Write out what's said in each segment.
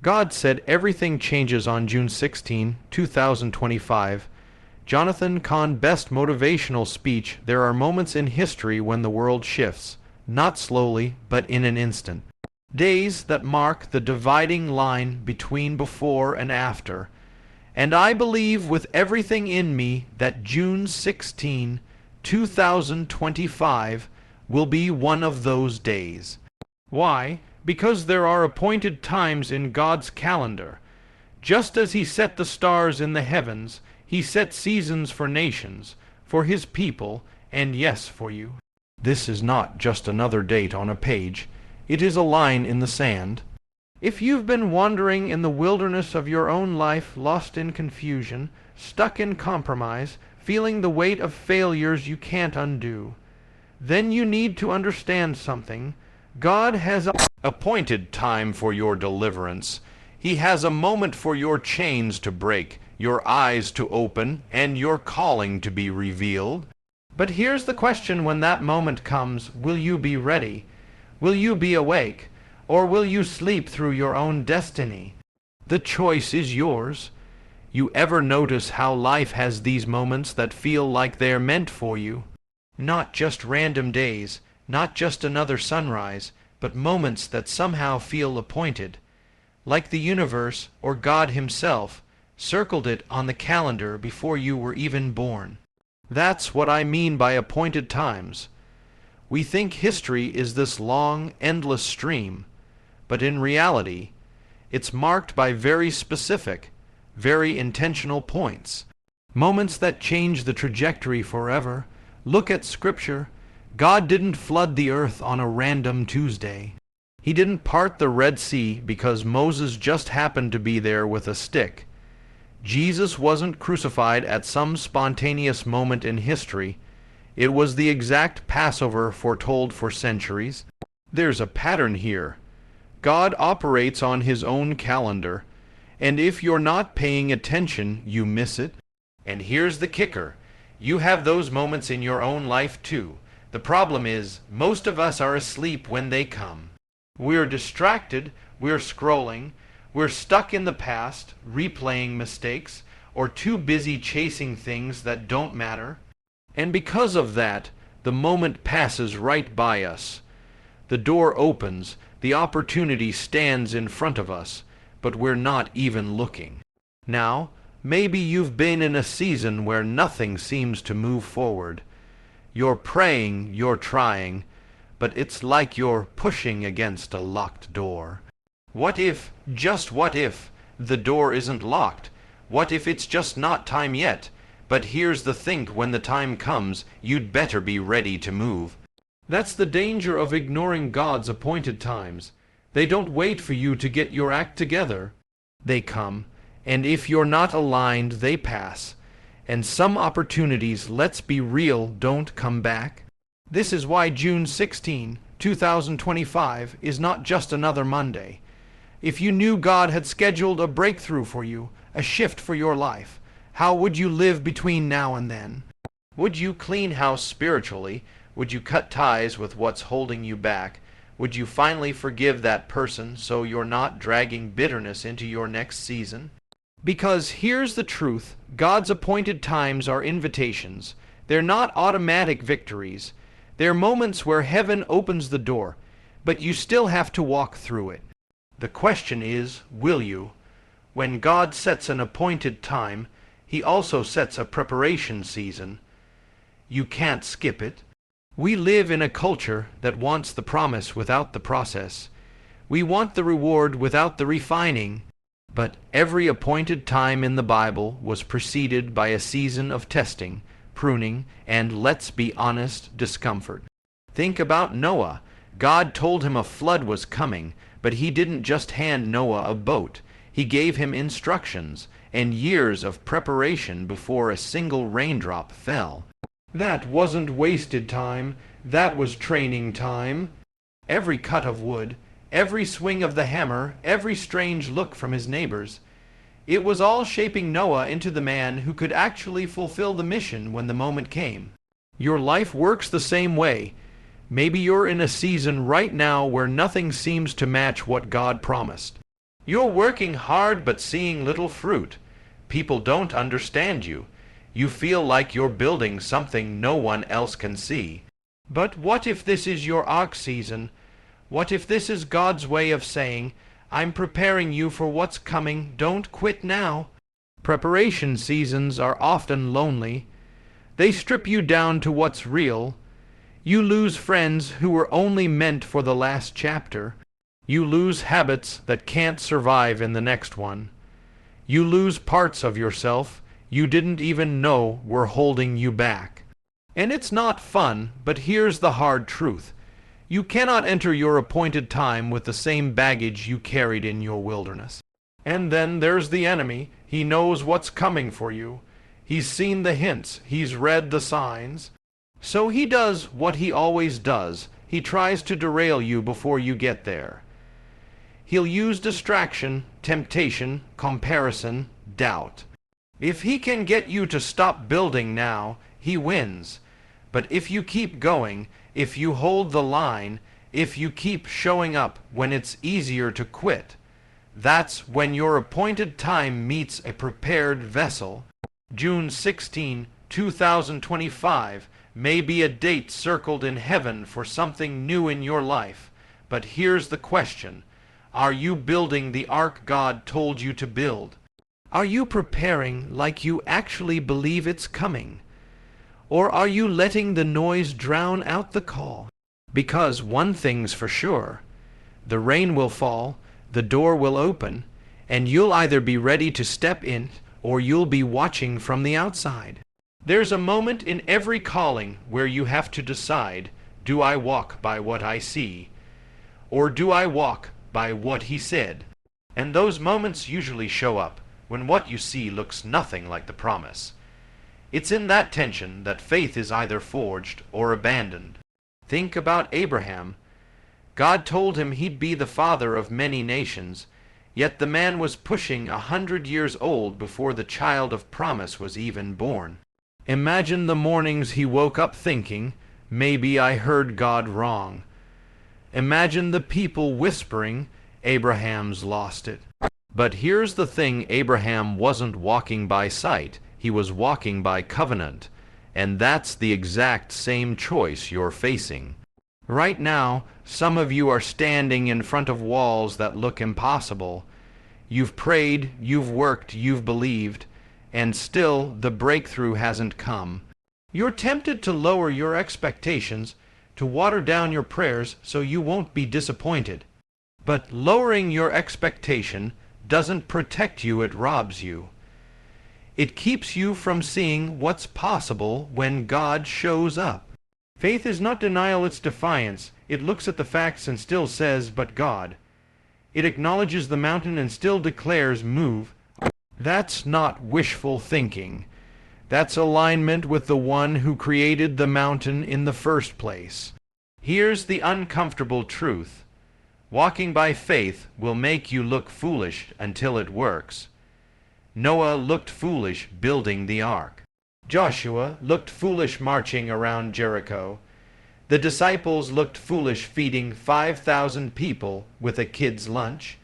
God said everything changes on June 16, 2025. Cahn best motivational speech. There are moments in history when the world shifts, not slowly, but in an instant. Days that mark the dividing line between before and after. And I believe with everything in me that June 16, 2025 will be one of those days. Why? Because there are appointed times in God's calendar. Just as He set the stars in the heavens, He set seasons for nations, for His people, and yes, for you. This is not just another date on a page. It is a line in the sand. If you've been wandering in the wilderness of your own life, lost in confusion, stuck in compromise, feeling the weight of failures you can't undo, then you need to understand something. God has appointed time for your deliverance. He has a moment for your chains to break, your eyes to open, and your calling to be revealed. But here's the question: when that moment comes, will you be ready? Will you be awake? Or will you sleep through your own destiny? The choice is yours. You ever notice how life has these moments that feel like they're meant for you? Not just random days, not just another sunrise, but moments that somehow feel appointed. Like the universe, or God Himself, circled it on the calendar before you were even born. That's what I mean by appointed times. We think history is this long, endless stream, but in reality, it's marked by very specific, very intentional points. Moments that change the trajectory forever. Look at Scripture. God didn't flood the earth on a random Tuesday. He didn't part the Red Sea because Moses just happened to be there with a stick. Jesus wasn't crucified at some spontaneous moment in history. It was the exact Passover foretold for centuries. There's a pattern here. God operates on His own calendar, and if you're not paying attention, you miss it. And here's the kicker. You have those moments in your own life too. The problem is, most of us are asleep when they come. We're distracted, we're scrolling, we're stuck in the past, replaying mistakes, or too busy chasing things that don't matter. And because of that, the moment passes right by us. The door opens, the opportunity stands in front of us, but we're not even looking. Now, maybe you've been in a season where nothing seems to move forward. You're praying, you're trying, but it's like you're pushing against a locked door. What if, just what if, the door isn't locked? What if it's just not time yet? But here's the thing, when the time comes, you'd better be ready to move. That's the danger of ignoring God's appointed times. They don't wait for you to get your act together. They come, and if you're not aligned, they pass. And some opportunities, let's be real, don't come back. This is why June 16, 2025 is not just another Monday. If you knew God had scheduled a breakthrough for you, a shift for your life, how would you live between now and then? Would you clean house spiritually? Would you cut ties with what's holding you back? Would you finally forgive that person so you're not dragging bitterness into your next season? Because here's the truth, God's appointed times are invitations. They're not automatic victories. They're moments where heaven opens the door, but you still have to walk through it. The question is, will you? When God sets an appointed time, He also sets a preparation season. You can't skip it. We live in a culture that wants the promise without the process. We want the reward without the refining. But every appointed time in the Bible was preceded by a season of testing, pruning, and, let's be honest, discomfort. Think about Noah. God told him a flood was coming, but He didn't just hand Noah a boat. He gave him instructions and years of preparation before a single raindrop fell. That wasn't wasted time, that was training time. Every cut of wood, every swing of the hammer, every strange look from his neighbors, it was all shaping Noah into the man who could actually fulfill the mission when the moment came. Your life works the same way. Maybe you're in a season right now where nothing seems to match what God promised. You're working hard but seeing little fruit. People don't understand you. You feel like you're building something no one else can see. But what if this is your ark season? What if this is God's way of saying, I'm preparing you for what's coming, don't quit now? Preparation seasons are often lonely. They strip you down to what's real. You lose friends who were only meant for the last chapter. You lose habits that can't survive in the next one. You lose parts of yourself you didn't even know were holding you back. And it's not fun, but here's the hard truth. You cannot enter your appointed time with the same baggage you carried in your wilderness. And then there's the enemy. He knows what's coming for you. He's seen the hints. He's read the signs. So he does what he always does. He tries to derail you before you get there. He'll use distraction, temptation, comparison, doubt. If he can get you to stop building now, he wins. But if you keep going, if you hold the line, if you keep showing up when it's easier to quit, that's when your appointed time meets a prepared vessel. June 16, 2025 may be a date circled in heaven for something new in your life. But here's the question. Are you building the ark God told you to build? Are you preparing like you actually believe it's coming? Or are you letting the noise drown out the call? Because one thing's for sure. The rain will fall, the door will open, and you'll either be ready to step in or you'll be watching from the outside. There's a moment in every calling where you have to decide, do I walk by what I see? Or do I walk by what he said? And those moments usually show up when what you see looks nothing like the promise. It's in that tension that faith is either forged or abandoned. Think about Abraham. God told him he'd be the father of many nations, yet the man was pushing 100 years old before the child of promise was even born. Imagine the mornings he woke up thinking, maybe I heard God wrong. Imagine the people whispering, Abraham's lost it. But here's the thing, Abraham wasn't walking by sight, he was walking by covenant. And that's the exact same choice you're facing. Right now, some of you are standing in front of walls that look impossible. You've prayed, you've worked, you've believed, and still the breakthrough hasn't come. You're tempted to lower your expectations, to water down your prayers so you won't be disappointed. But lowering your expectation doesn't protect you, it robs you. It keeps you from seeing what's possible when God shows up. Faith is not denial, it's defiance. It looks at the facts and still says, but God. It acknowledges the mountain and still declares, move. That's not wishful thinking. That's alignment with the one who created the mountain in the first place. Here's the uncomfortable truth. Walking by faith will make you look foolish until it works. Noah looked foolish building the ark. Joshua looked foolish marching around Jericho. The disciples looked foolish feeding 5,000 people with a kid's lunch.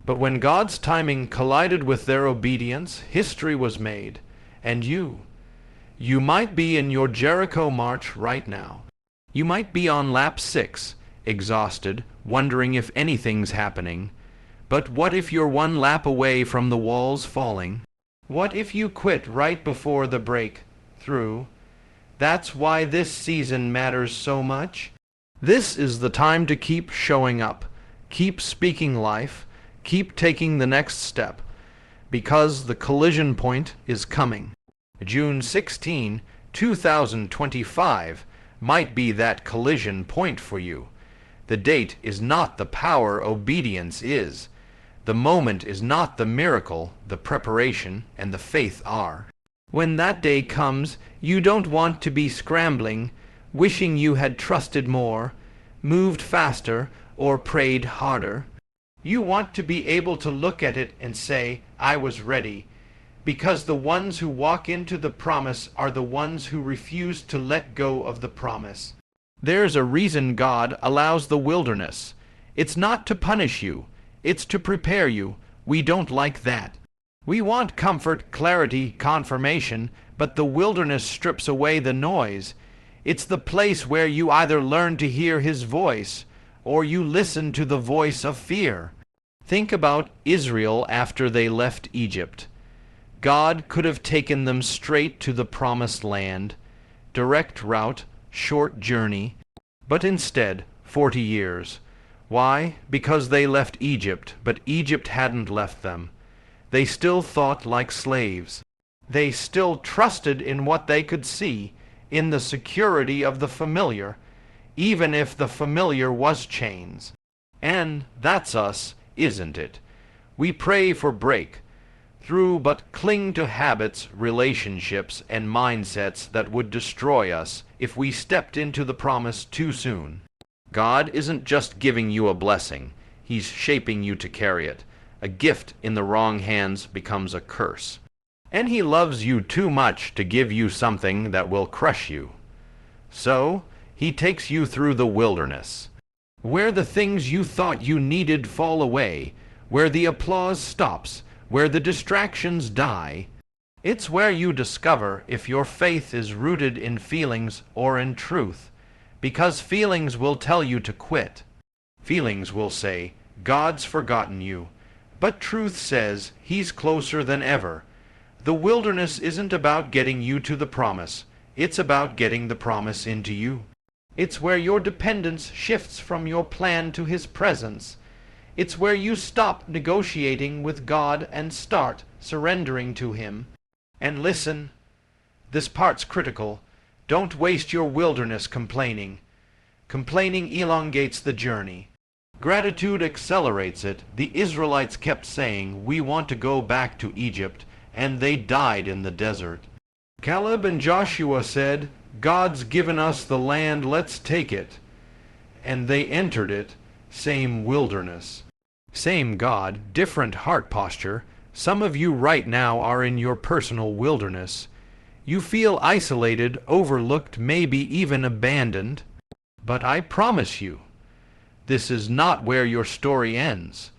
But when God's timing collided with their obedience, history was made. And you might be in your Jericho march right now. You might be on lap 6, exhausted, wondering if anything's happening. But what if you're one lap away from the walls falling? What if you quit right before the breakthrough? That's why this season matters so much. This is the time to keep showing up, keep speaking life, keep taking the next step, because the collision point is coming. June 16, 2025 might be that collision point for you. The date is not the power, obedience is. The moment is not the miracle, the preparation and the faith are. When that day comes, you don't want to be scrambling, wishing you had trusted more, moved faster, or prayed harder. You want to be able to look at it and say, I was ready, because the ones who walk into the promise are the ones who refuse to let go of the promise. There's a reason God allows the wilderness. It's not to punish you. It's to prepare you, We don't like that. We want comfort, clarity, confirmation, but the wilderness strips away the noise. It's the place where you either learn to hear his voice, or you listen to the voice of fear. Think about Israel after they left Egypt. God could have taken them straight to the promised land, direct route, short journey, but instead 40 years. Why? Because they left Egypt, but Egypt hadn't left them. They still thought like slaves. They still trusted in what they could see, in the security of the familiar, even if the familiar was chains. And that's us, isn't it? We pray for break through, but cling to habits, relationships, and mindsets that would destroy us if we stepped into the promise too soon. God isn't just giving you a blessing, He's shaping you to carry it. A gift in the wrong hands becomes a curse. And He loves you too much to give you something that will crush you. So, He takes you through the wilderness, where the things you thought you needed fall away, where the applause stops, where the distractions die. It's where you discover if your faith is rooted in feelings or in truth, because feelings will tell you to quit. Feelings will say, God's forgotten you, but truth says He's closer than ever. The wilderness isn't about getting you to the promise, it's about getting the promise into you. It's where your dependence shifts from your plan to His presence. It's where you stop negotiating with God and start surrendering to Him. And listen, this part's critical. Don't waste your wilderness complaining. Complaining elongates the journey. Gratitude accelerates it. The Israelites kept saying, we want to go back to Egypt, and they died in the desert. Caleb and Joshua said, God's given us the land, let's take it. And they entered it, same wilderness. Same God, different heart posture. Some of you right now are in your personal wilderness. You feel isolated, overlooked, maybe even abandoned. But I promise you, this is not where your story ends.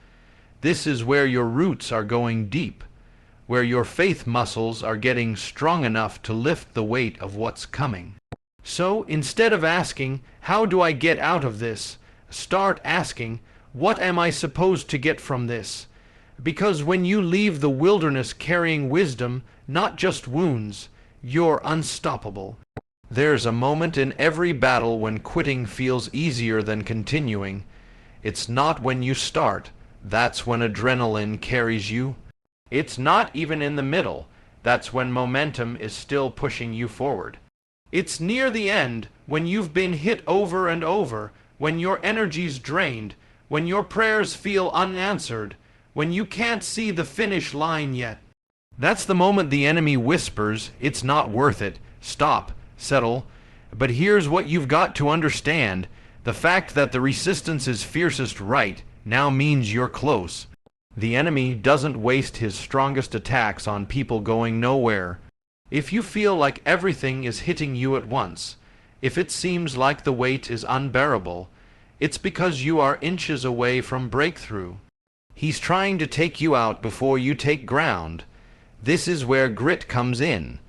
This is where your roots are going deep, where your faith muscles are getting strong enough to lift the weight of what's coming. So instead of asking, how do I get out of this? Start asking, what am I supposed to get from this? Because when you leave the wilderness carrying wisdom, not just wounds, you're unstoppable. There's a moment in every battle when quitting feels easier than continuing. It's not when you start. That's when adrenaline carries you. It's not even in the middle. That's when momentum is still pushing you forward. It's near the end, when you've been hit over and over, when your energy's drained, when your prayers feel unanswered, when you can't see the finish line yet. That's the moment the enemy whispers, it's not worth it. Stop. Settle. But here's what you've got to understand. The fact that the resistance is fiercest right now means you're close. The enemy doesn't waste his strongest attacks on people going nowhere. If you feel like everything is hitting you at once, if it seems like the weight is unbearable, it's because you are inches away from breakthrough. He's trying to take you out before you take ground. This is where grit comes in.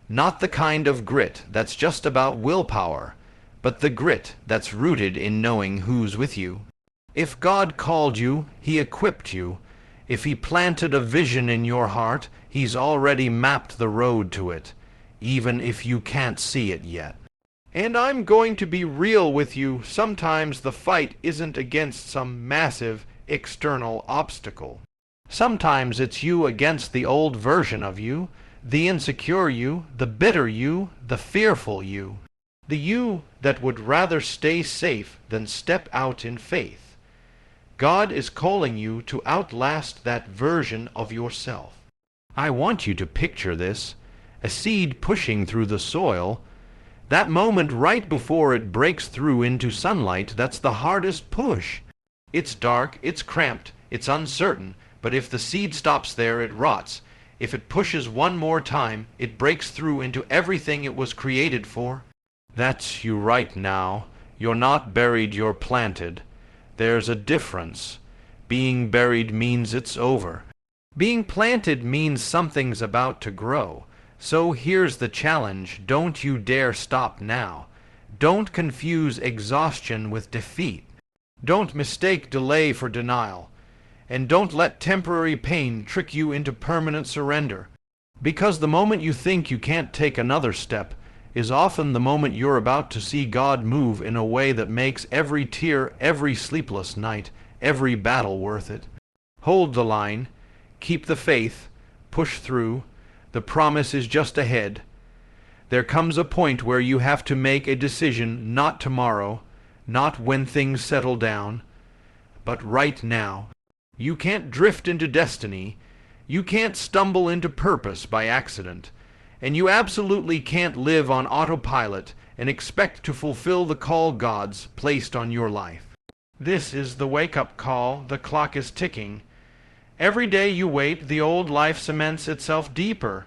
Not the kind of grit that's just about willpower, but the grit that's rooted in knowing who's with you. If God called you, He equipped you. If He planted a vision in your heart, He's already mapped the road to it, even if you can't see it yet. And I'm going to be real with you. Sometimes the fight isn't against some massive external obstacle. Sometimes it's you against the old version of you, the insecure you, the bitter you, the fearful you, the you that would rather stay safe than step out in faith. God is calling you to outlast that version of yourself. I want you to picture this, a seed pushing through the soil. That moment right before it breaks through into sunlight, that's the hardest push. It's dark, it's cramped, it's uncertain, but if the seed stops there, it rots. If it pushes one more time, it breaks through into everything it was created for. That's you right now. You're not buried, you're planted. There's a difference. Being buried means it's over. Being planted means something's about to grow. So here's the challenge. Don't you dare stop now. Don't confuse exhaustion with defeat. Don't mistake delay for denial. And don't let temporary pain trick you into permanent surrender. Because the moment you think you can't take another step is often the moment you're about to see God move in a way that makes every tear, every sleepless night, every battle worth it. Hold the line. Keep the faith. Push through. The promise is just ahead. There comes a point where you have to make a decision, not tomorrow, not when things settle down, but right now. You can't drift into destiny. You can't stumble into purpose by accident. And you absolutely can't live on autopilot and expect to fulfill the call God's placed on your life. This is the wake-up call. The clock is ticking. Every day you wait, the old life cements itself deeper.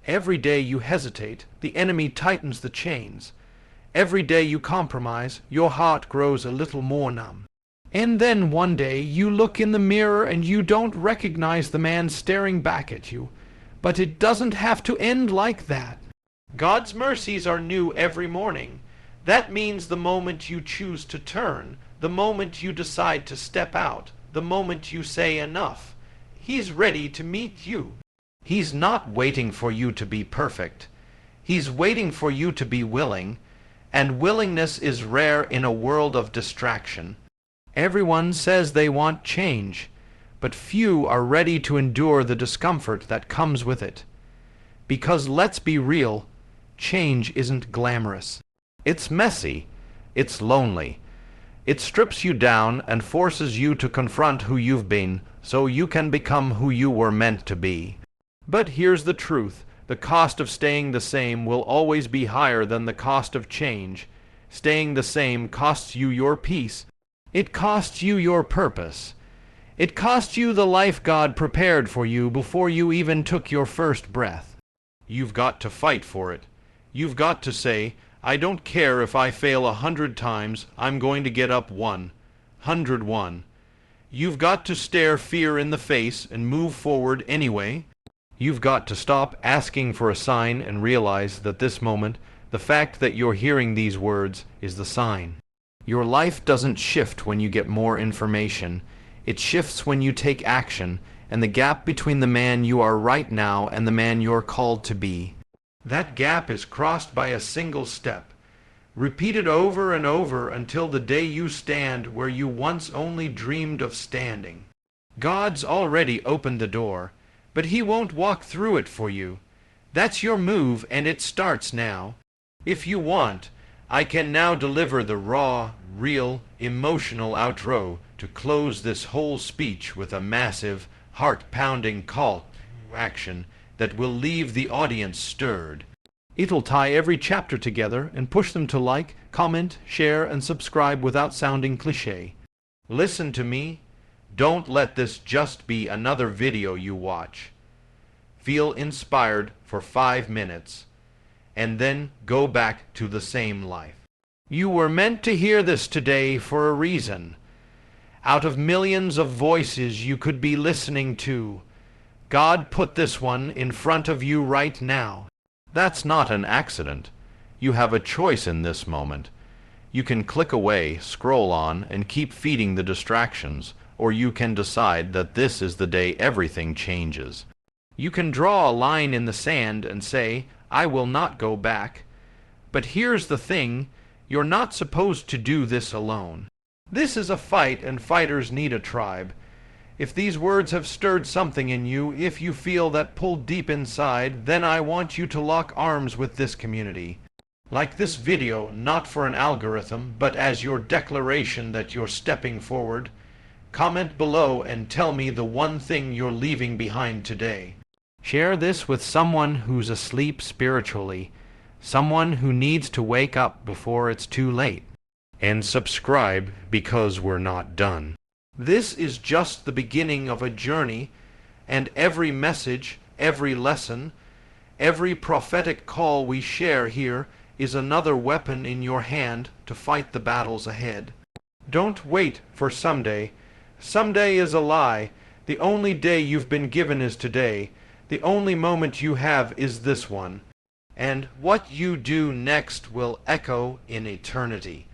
Every day you hesitate, the enemy tightens the chains. Every day you compromise, your heart grows a little more numb. And then one day you look in the mirror and you don't recognize the man staring back at you. But it doesn't have to end like that. God's mercies are new every morning. That means the moment you choose to turn, the moment you decide to step out, the moment you say enough. He's ready to meet you. He's not waiting for you to be perfect. He's waiting for you to be willing, and willingness is rare in a world of distraction. Everyone says they want change, but few are ready to endure the discomfort that comes with it. Because let's be real, change isn't glamorous. It's messy. It's lonely. It strips you down and forces you to confront who you've been so you can become who you were meant to be. But here's the truth. The cost of staying the same will always be higher than the cost of change. Staying the same costs you your peace. It costs you your purpose. It costs you the life God prepared for you before you even took your first breath. You've got to fight for it. You've got to say, I don't care if I fail 100 times, I'm going to get up 101. You've got to stare fear in the face and move forward anyway. You've got to stop asking for a sign and realize that this moment, the fact that you're hearing these words, is the sign. Your life doesn't shift when you get more information. It shifts when you take action, and the gap between the man you are right now and the man you're called to be. That gap is crossed by a single step. Repeat it over and over until the day you stand where you once only dreamed of standing. God's already opened the door, but He won't walk through it for you. That's your move, and it starts now. If you want, I can now deliver the raw, real, emotional outro to close this whole speech with a massive, heart-pounding call to action that will leave the audience stirred. It'll tie every chapter together and push them to like, comment, share, and subscribe without sounding cliché. Listen to me. Don't let this just be another video you watch. Feel inspired for 5 minutes, and then go back to the same life. You were meant to hear this today for a reason. Out of millions of voices you could be listening to, God put this one in front of you right now. That's not an accident. You have a choice in this moment. You can click away, scroll on, and keep feeding the distractions, or you can decide that this is the day everything changes. You can draw a line in the sand and say, I will not go back. But here's the thing, you're not supposed to do this alone. This is a fight, and fighters need a tribe. If these words have stirred something in you, if you feel that pull deep inside, then I want you to lock arms with this community. Like this video, not for an algorithm, but as your declaration that you're stepping forward. Comment below and tell me the one thing you're leaving behind today. Share this with someone who's asleep spiritually, someone who needs to wake up before it's too late. And subscribe, because we're not done. This is just the beginning of a journey, and every message, every lesson, every prophetic call we share here is another weapon in your hand to fight the battles ahead. Don't wait for someday. Someday is a lie. The only day you've been given is today. The only moment you have is this one. And what you do next will echo in eternity.